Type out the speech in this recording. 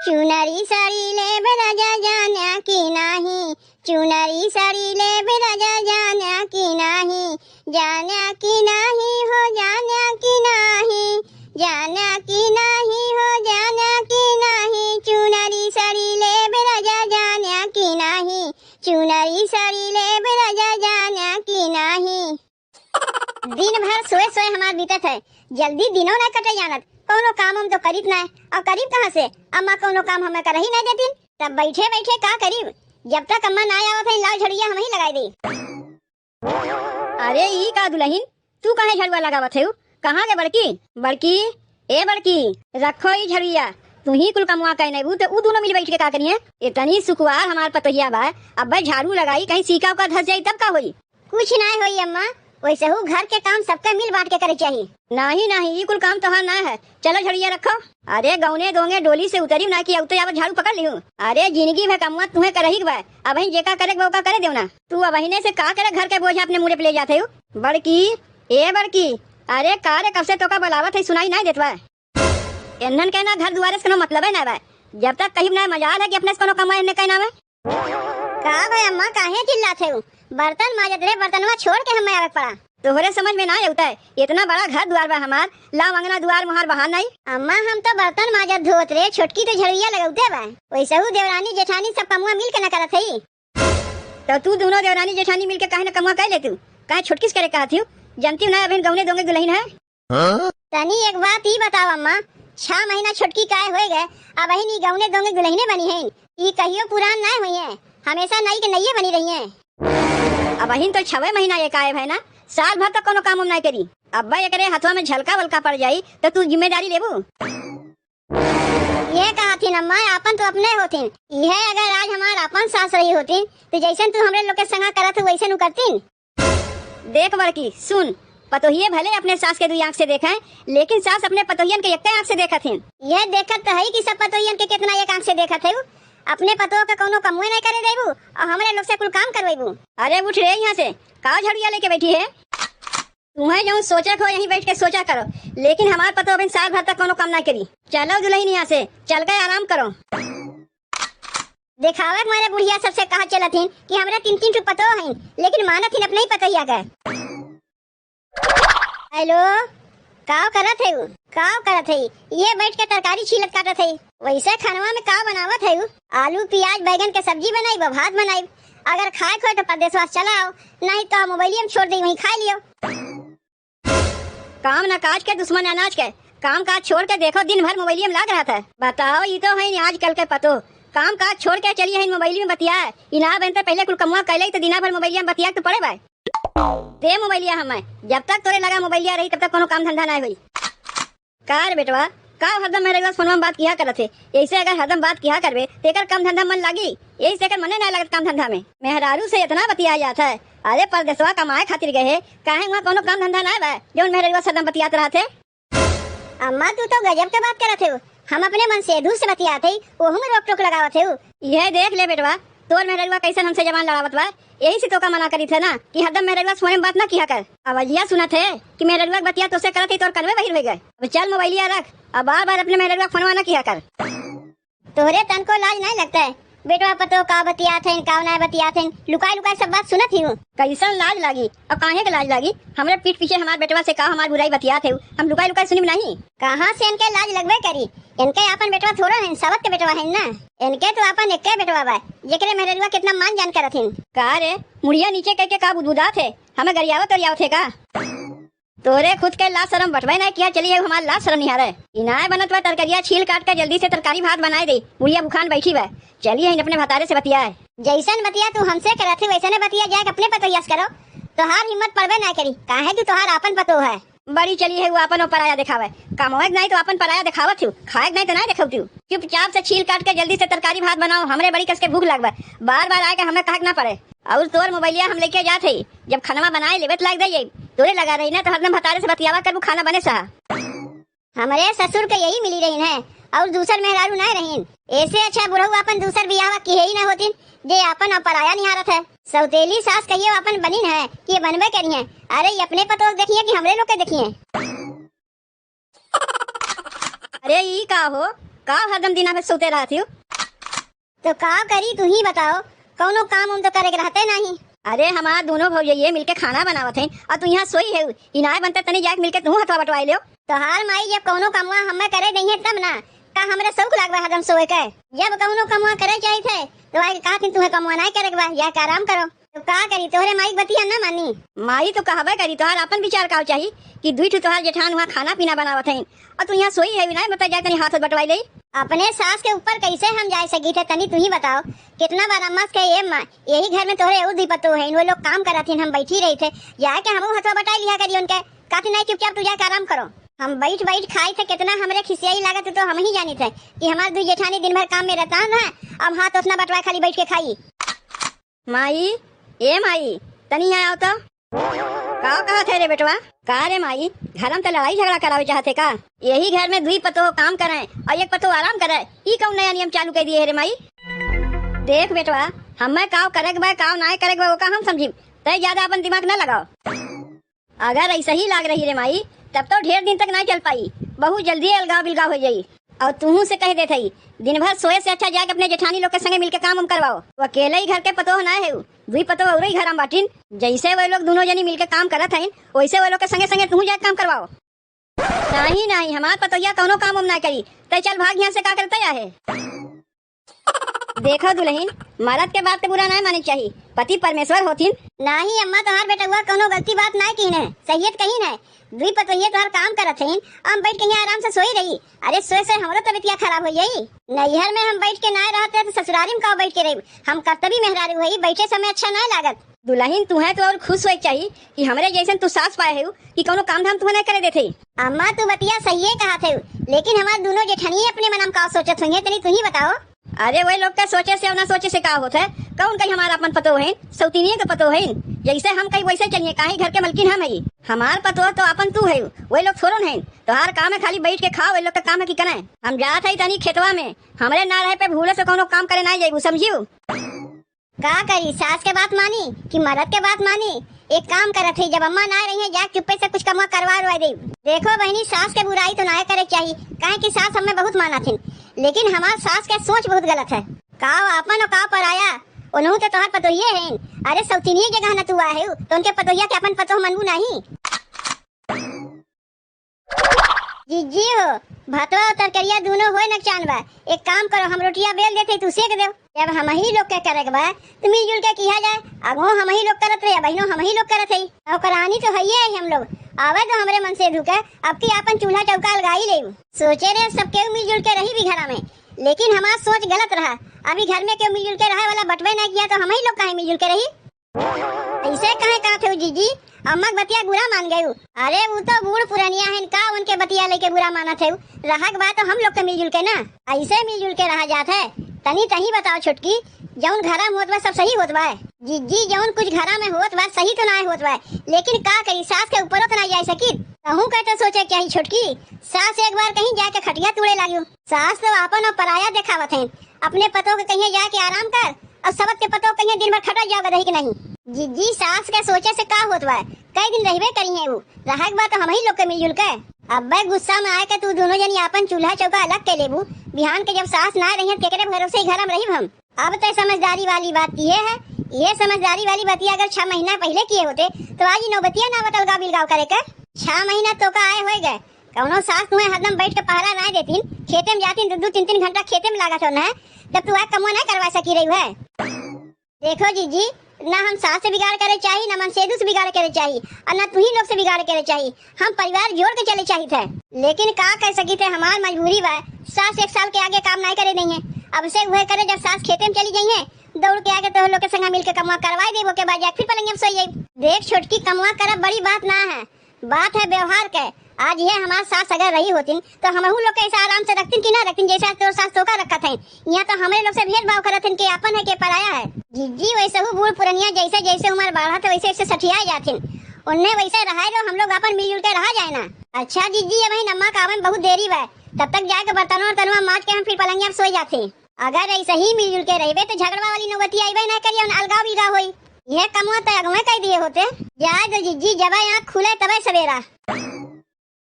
चुनरी साड़ी ले राजा जाना की नाही, चुनरी साड़ी ले राजा जाना की नाही, जाना की नाही हो जाना की नाही, जाना की नाही हो जाना की नाही, चुनरी साड़ी ले राजा जाना की नाही, चुनरी साड़ी ले राजा जाना की नाही। दिन भर सोए सोए हमार बीतत है, जल्दी दिनों न कटे जानत। कोनो काम हम तो करीब ना है, अब करीब कहाँ से? अम्मा कोनो काम हमें कर ही नहीं देती, तब बैठे बैठे का करीब? जब तक अम्मा ना आवत है लाल झड़िया हम ही लगाई दी। अरे ई का दुल्हन, तू काहे झड़ुआ लगावत है? कहाँ के बड़की? बड़की ए बड़की, रखो ई झड़िया। तू ही कुल कमुआ कह नहीं तो उ दोनों मिल बैठ के का करिए? इतनी सुकुआर हमार पतोहिया बा, अब भाई झाड़ू लगाई कहीं सीका का धस जाई तब का होई? कुछ ना होई अम्मा, वैसे हूँ घर के काम सबके मिल बांट के करे चाहिए। नहीं नहीं, ये कुल काम तोहार ना है। चलो झड़िया रखो। अरे गौने दोंगे डोली से उतरी ना कि उतर अब झाड़ू पकड़ लिहूं। अरे जिंदगी में कमुआ तुम्हें कर ही बा, अब ही जेका करे वो का करे देव ना। तू अब ही से का करे घर के बोझा अपने मुड़े पे ले जाते हो? बड़की ए बड़की, अरे कारे कब से तो का बुलावत है सुनाई नहीं देतवा? इन्हन कहना घर दुआरे से कोनो मतलब है ना बा, जब तक कहीं ना मजाल है कि अपने से कोनो कमाए ने कहना है। का भाई अम्मा काहे चिल्लाते हो? बर्तन माजत रहे, बर्तनवा छोड़ के हमें आवत पड़ा। तोहरे समझ में ना आता है, इतना बड़ा घर द्वार बा हमार, लाम अंगना द्वार मुहार बहार नहीं। अम्मा हम तो बर्तन माजत धोत रहे, छोटकी तो झड़िया लगौते बा। वैसे हूँ देवरानी जेठानी सब कमुआ मिल के न करत है। तो तू दोनों देवरानी जेठानी मिल के काहे न कमुआ कह ले? तू काहे छोटकी से करे कहती हूँ? जानती हूँ ना अभी गौने दोंगे दुल्हन है। तनी एक बात ही बताओ अम्मा, 6 महीना छोटकी काहे हो गए, अब ही गौने दोंगे दुल्हने बनी है? ये कहियो पुरान ना हुई है, हमेशा नई के नई बनी रही है। अब ही तो 6 महीना एक आए है ना, साल भर तक कोनो काम हम नहीं करी। अब्बा ये करे हाथवा में झलका वलका पड़ जाई तो तू जिम्मेदारी लेबू? ये कहा थी अम्मा, अपन तो अपने होतीन। यह अगर आज हमार अपन सास रही होती तो जैसन तू हमरे लोग के संगा करत वैसे नु करतीन। देख बड़की सुन, पतोहिए भले अपने सास के 2 आँख से देखें, लेकिन सास अपने पतोहियन के 1 आँख से देखत है। यह देखत तो है कि सब पतोहियन के कितना 1 आँख से देखत है। अपने पतोह का कोनो कमुए नहीं करे देबू और हमरे लोग से कुल काम करवेबू। अरे उठ रे यहाँ से, का झड़िया लेके बैठी है? तुम्हें जो सोचा को यहीं बैठ के सोचा करो, लेकिन हमारे पतो अभी साल भर तक कोनो काम ना करी। चलो दुल्हन यहाँ से, चल गए आराम करो। दिखावे हमारे बुढ़िया सबसे कहा चलत है कि हमरा 3-3 ठो पतो हैं, लेकिन मानत ही अपने ही पतोहिया का। हेलो, काव करत है? काव करत है? ये बैठ के तरकारी छीलत काटत है। वैसे खानवा में का बनावत है? आलू प्याज बैगन के सब्जी बनाई, भात बनाई। अगर खाए खोए तो परदेसवा चलाओ, नहीं तो मोबाइल में छोड़ दी वहीं खा लियो। काम न काज के दुश्मन अनाज के, काम काज छोड़ के देखो दिन भर मोबाइल में लग रहा था। बताओ ये तो है आजकल के पतो, काम काज छोड़ के चलिए है मोबाइल में बतिया। इना बनते पहले कुल कमुआ कैले तो दिना भर मोबाइल में बतिया तो पड़े भाई। दे मोबाइलिया हमें, जब तक तोरे लगा मोबाइलिया रही तब तक कोनो काम धंधा नहीं हुई। कार बेटवा का हरदम मेरे पास फोन में बात किया करत है? ऐसे अगर हरदम बात किया करबे तेकर काम धंधा मन लागी, यही से कर मने ना लगत काम धंधा में। मेहरारू से इतना बतिया जाता है। अरे परदेसवा कमाए खातिर गए है, काहे वहाँ कोनो काम धंधा ना बा जो मेरे पास हरदम बतियात रहते? अम्मा तू तो गजब के बात करत है। हम अपने मन से दूर से बतियात है, वो हम रोक टोक लगावत है। यह देख ले बेटवा, तोर मेहरवा कैसे हमसे जबान लड़ावत बा। यही से तो का मना करी थे ना कि हरदम मेहरवा फोन में बात ना किया कर। अवजिया सुना थे कि मेहरवा बतिया तो से करत ही तोर कनवे बहिर हो गए। अब चल मोबाइलिया रख, अब बार बार अपने मेहरवा फोन ना किया कर। तोहरे तन को लाज नहीं लगता है? बेटवा पतो का बतियात है, का ना बतियात है, लुकाई लुकाई सब बात सुनत ही हूँ। कैसन लाज लागी? अब काहे के लाज लागी? हमरे पीठ पीछे हमारे बेटवा से का हमार बुराई बतियात है, हम लुकाई लुकाई सुनी नहीं। कहाँ से इनके लाज लगबे करी? इनके अपन बेटवा थोड़ा है, सबत के बेटवा है ना। इनके तो अपन एक बेटवा बा, जेकरे मेहरवा कितना मान जान करत है। का रे मुड़िया नीचे कह के का बुदबुदात है? हमें गरियावत और यावत है का? तोरे खुद के लाज शरम बटवाई ना किया, चलिए हमारे लाज शरम नहीं आ रहा। इनाय बनत बा तरकरिया छील काट के जल्दी से तरकारी भात बनाए दे। बुढ़िया बुखान बैठी बा, चलिए अपने भतारे से बतिया है। जैसन बतिया तू हमसे करत है वैसे बतिया जाए अपने पतोहिया से करो। तोहार हिम्मत पड़बे ना करी, काहे कि तोहार अपन पतो है। बड़ी चली है वो अपन पराया दिखावे, कमाएग नहीं तो अपन पराया दिखावत हूँ, खाएग नहीं तो नहीं दिखावती हूँ। चुपचाप से छील काट के जल्दी से तरकारी भात बनाओ, हमरे बड़ी कस के भूख लगवा। बार बार आके हमें कहक ना पड़े। और तोर मोबाइलिया हम लेके जाते ही, जब खाना बनाए लेवत लाग जाइए तोरे लगा रही ना तो हरदम भतारे से बतियावा कर वो खाना बने सहा। हमारे ससुर के यही मिली रही है और दूसर मेहरारू ना रही। ऐसे अच्छा बुढ़ऊ अपन दूसर बियाह की ही ना होती जे अपन पराया निहारत है। सौतेली सास कहिए अपन बनी है कि ये बनबे करी है। अरे ये अपने पतो देखिए कि हमरे लोग के देखिए। अरे ई का हो, का हरदम दिना में सोते रहती हो? तो का करी तू ही बताओ, कौनो काम हम तो करे के रहते नहीं। अरे हमार दोनों भौजाइये मिलके खाना बनावत हैं और तू यहाँ सोई है। इनाय बनते तनी जाके मिलके तू हथवा बटवाई लियो। तो हाल माई जब कौनो कमवा हमें करे नहीं है तब ना का हमरे शौक लागवा हरदम सोए के। जब कौनो कमवा करे चाहिए थे तो आके कहा थी तुम्हें कमवा नहीं करे के बा, या के आराम करो। तो का करी तोहरे माई बतिया ना मानी। माई तो कहबे करी, तोहार अपन विचार का चाहिए कि दुई ठो तोहार जेठान वहाँ खाना पीना बनावत हैं और तू यहाँ सोई है। विनाय बता जाके तनी हाथ बटवाई ले। अपने सास के ऊपर कैसे हम जा सकी थे तनी तू ही बताओ। कितना बार अम्मा के ये माँ यही घर में तोहरे उ दीपतो है, वो लोग काम करत हम बैठी रही थे, जाके हम हथवा बटाई लिया करी उनके। कहते नहीं चुपचाप तू जाके आराम करो। हम बैठ बैठ खाई थे, कितना हमरे खिसियाई लागत तो हम ही जानी थे कि हमारे दुई जेठानी दिन भर काम में रहता है, अब हाथ उतना बटवाए खाली बैठ के खाई। माई ए माई तनी यहाँ आओ तो। का कहा थे रे बेटवा? का रे माई घर में तो लड़ाई झगड़ा करावे चाहते का? यही घर में दुई पतो काम करे और एक पतो आराम करे, ई कौन नया नियम चालू कर दिए रे माई? देख बेटवा, हमें काव करे के बा काव ना करे के बा वो का हम समझी, तय ज्यादा अपन दिमाग न लगाओ। अगर ऐसा ही लाग रही रे माई तब तो ढेर दिन तक नहीं चल पाई, बहुत जल्दी अलगाव बिलगाव हो जाई। और तू से कह देते ही दिन भर सोए से अच्छा जाके अपने जेठानी लोग के संगे मिलके काम हम करवाओ। वो अकेले ही घर के पतो ना है, दुई पतो और ही घर हम बाटिन। जैसे वो लोग दोनों जनी मिलके काम करत हैं वैसे वो लोग के संगे संगे तू जाके काम करवाओ। नहीं नहीं हमार पतोया कौनो काम हम ना करी, तय चल भाग यहाँ से का करता है। देखो दुल्हन, मर्द के बात तो बुरा नहीं मानी चाहिए, पति परमेश्वर होतीन। नहीं अम्मा तोहार बेटा हुआ कोनो गलती बात नहीं की है, सहियत कही है। दुई पतोहिए तोहार काम करत हैं, हम बैठ के यहाँ आराम से सोई रही। अरे सोए से हमारा तबीयत खराब हो जाई। नैहर में हम बैठ के ना रहते तो ससुरारी में का बैठ के रही, हम कर्तव्य मेहरारू हुई, बैठे समय अच्छा नहीं लागत। दुल्हन तुम्हें तो और खुश हो चाहिए कि हमारे जैसे तू सास पाए है कि कोनो काम धाम तुम्हें नहीं करे देते। अम्मा तू बतिया सही है कहा थे, लेकिन हमारे दोनों जेठनिए अपने मनम का सोचत हुई, तनी तू ही बताओ। अरे वही लोग का सोचे से और ना सोचे से का होता है? कौन कहीं हमारा अपन पतो है, सौतीनिये का पतो है। जैसे हम कहीं वैसे चलिए, काहे घर के मलकिन हम है, हमार पतो तो अपन तू है, वही लोग थोड़न है। तो हर काम है खाली बैठ के खाओ, वही लोग का काम है कि करे। हम जात है तनी खेतवा में, हमारे ना रहे पे भूले से कोनो काम करे ना जाइबू, समझियो। का करी सास के बात मानी कि मर्द के बात मानी? एक काम करत है, जब अम्मा ना रही है जा चुप्पे से कुछ कमा करवा दे। देखो बहनी, सास के बुराई तो ना करे चाहिए, काहे कि सास हमें बहुत माना थी, लेकिन हमार सास के सोच बहुत गलत है। का अपन और का पराया उन्हों तो तोहार पतोहिए हैं। अरे सौतीनिये जगह न तू आए हो तो उनके पतोहिया के अपन पतो मनबू नहीं। जीजी हो भातवा और तरकरिया दोनों होए नकचान बा, एक काम करो हम रोटियां बेल देते तू सेक दे। जब हम ही लोग के करे के बा तो मिलजुल के किया जाए। अगो हम ही लोग करत रहे, बहनों हम ही लोग करत है, और करानी तो है ही हम लोग। आवे तो हमरे मन से धुके अब की अपन चूल्हा चौका लगाई ले। सोचे रहे सबके मिलजुल के रही भी घर में, लेकिन हमारा सोच गलत रहा। अभी घर में क्यों मिलजुल के रहे वाला बटवे नहीं किया तो हम ही लोग कहीं मिलजुल के रही। ऐसे कहे कहा थे जीजी, अम्मा बतिया बुरा मान गए। अरे वो तो बूढ़ पुरानिया है का, उनके बतिया लेके बुरा माना थे। रहा बात तो हम लोग के मिलजुल के ना, ऐसे मिलजुल के रहा जात है। तनी तही बताओ छोटकी, जौन घरा में होत बा सब सही होत बा जीजी, जौन कुछ घरा में होत बा सही तो ना होत बा, लेकिन का करी सास के ऊपर तो ना जा सकी। कहूँ कहते सोचे क्या ही छोटकी, सास एक बार कहीं जाके खटिया तोड़े लागियो। सास तो अपन और पराया दिखावत है, अपने पतों के कहीं जाके आराम कर और सबक के पतों कहीं दिन भर खटा जाओ रही कि नहीं। जीजी सास के सोचे से का होत बा, कई दिन रहबे करी है वो, रहा बात तो हम ही लोग के मिलजुल के। अब गुस्सा में आए के तू दोनों जनी अपन चूल्हा चौका अलग के लेबू, बिहान के जब सास ना रही केकरे भरोसे घर में रही हम। अब तो समझदारी वाली बात ये है, ये समझदारी वाली बातिया अगर 6 महीना पहले किए होते तो आज नौबतिया ना बतलगा बिलगाव करे के। 6 महीना तो का आए हो गए, कौनो सास तुम्हें हरदम बैठ के पहरा ना देती, खेते में जाती 2-3 घंटा खेते में लागत हो ना, जब तू कमवा नहीं करवा सकी रही है। देखो जीजी, ना हम सास से बिगाड़ करे चाहिए, ना मन सेदू से बिगाड़ करे चाहिए, और ना तुम्ही लोग से बिगाड़ करे चाहिए। हम परिवार जोड़ के चले चाहिए थे, लेकिन का कह सकी थे, हमार मजबूरी बा। सास 1 साल के आगे काम नहीं करे नहीं है, अब से वह करे जब सास खेते में चली गई है, दौड़ के आगे तो लोग के संग मिल के कमवा करवाई देबो के बाद फिर पलंग में सोई जाई। देख छोटकी, कमवा करब बड़ी बात ना है, बात है व्यवहार के। आज ये हमारे सास अगर रही होती तो हम लोग के ऐसा आराम से रखती कि ना रखती, जैसा तो सास तो का रखा था। यहाँ तो हमारे लोग से भेदभाव करत हैं कि अपन है के पराया है। जीजी वैसे हूँ बूढ़ पुरनिया जैसे जैसे उम्र बढ़ा था वैसे वैसे सठिया जाते, उनने वैसे रहा जो हम लोग अपन मिलजुल के रहा जाए ना। अच्छा जीजी, अब नम्मा कावे में बहुत देरी बा, तब तक जाके बर्तनों और तनुआ माज के हम फिर पलंगिया में सो जाते। अगर ऐसे ही मिलजुल के रहे तो झगड़वा वाली नौबती आईबे ना करिए, अलगाव बिलगाव होई। यह कमवा तो अगवे कह दिए होते। जाए तो जीजी, जब यहाँ खुले तबे सवेरा।